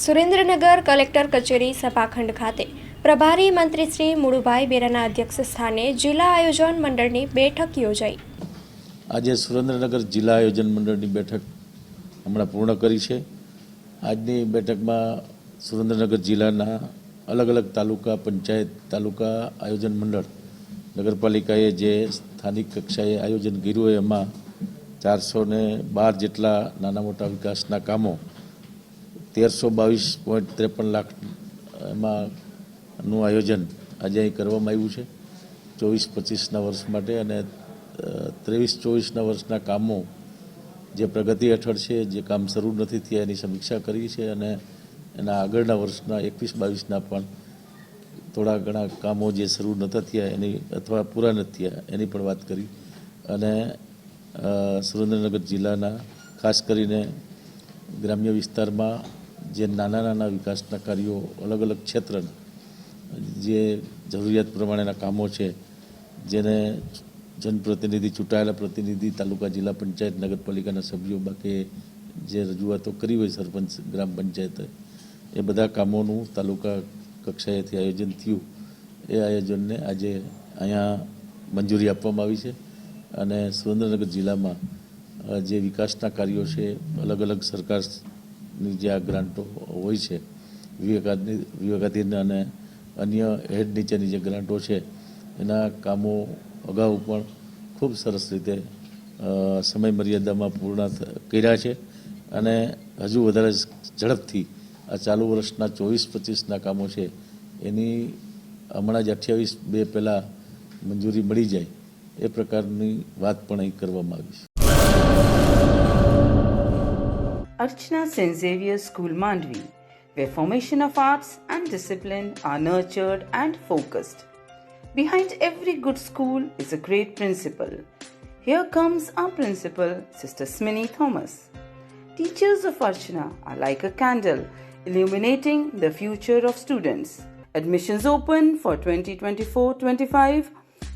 Surendranagar collector કચેરી સભાખંડ ખાતે પ્રભારી મંત્રી શ્રી મુળુભાઈ બેરાના અધ્યક્ષ સ્થાને જિલ્લા આયોજન મંડળની બેઠક યોજાઈ. આજે સુરેન્દ્રનગર જિલ્લા આયોજન મંડળની બેઠક હમણાં પૂર્ણ કરી છે. આજની બેઠકમાં સુરેન્દ્રનગર જિલ્લાના અલગ અલગ તાલુકા પંચાયત, તાલુકા આયોજન મંડળ, નગરપાલિકાએ જે સ્થાનિક કક્ષાએ આયોજન કર્યું હોય એમાં 412 જેટલા નાના મોટા વિકાસના કામો 1322.53 લાખ એમાંનું આયોજન આજે અહીં કરવામાં આવ્યું છે 24-25ના વર્ષ માટે. અને 23-24ના વર્ષના કામો જે પ્રગતિ હેઠળ છે, જે કામ શરૂ નથી થયા એની સમીક્ષા કરી છે. અને એના આગળના વર્ષના 21-22ના પણ થોડા ઘણા કામો જે શરૂ નહોતા થયા એની અથવા પૂરા નથી થયા એની પણ વાત કરી. અને સુરેન્દ્રનગર જિલ્લાના ખાસ કરીને ગ્રામ્ય વિસ્તારમાં જે નાના નાના વિકાસના કાર્યો અલગ અલગ ક્ષેત્રના જે જરૂરિયાત પ્રમાણેના કામો છે, જેને જનપ્રતિનિધિ, ચૂંટાયેલા પ્રતિનિધિ, તાલુકા, જિલ્લા પંચાયત, નગરપાલિકાના સભ્યો બાકી જે રજૂઆતો કરી હોય સરપંચ, ગ્રામ પંચાયતે, એ બધા કામોનું તાલુકા કક્ષાએથી આયોજન થયું. એ આયોજનને આજે અહીંયા મંજૂરી આપવામાં આવી છે. અને સુરેન્દ્રનગર જિલ્લામાં જે વિકાસના કાર્યો છે, અલગ અલગ સરકારની જે આ ગ્રાન્ટો હોય છે, વિવેકાધીન અને અન્ય હેડ નીચેની જે ગ્રાન્ટો છે, એના કામો અગાઉ પણ ખૂબ સરસ રીતે સમય મર્યાદામાં પૂર્ણ કર્યા છે. અને હજુ વધારે ઝડપથી આ ચાલુ વર્ષના 24-25ના કામો છે એની હમણાં જ 28/2 પહેલાં મંજૂરી મળી જાય એ પ્રકારની વાત પણ અહીં કરવામાં આવી છે. Archana St. Xavier School Mandvi, where formation of arts and discipline are nurtured and focused. Behind every good school is a great principal. Here comes our principal, Sister Smini Thomas. Teachers of Archana are like a candle illuminating the future of students. Admissions open for 2024-25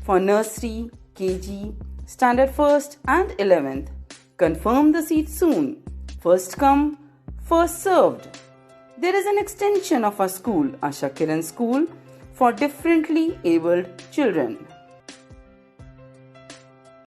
for nursery, KG, standard 1st and 11th. Confirm the seat soon. First come, first served. There is an extension of our school, Asha Kiran School, for differently abled children.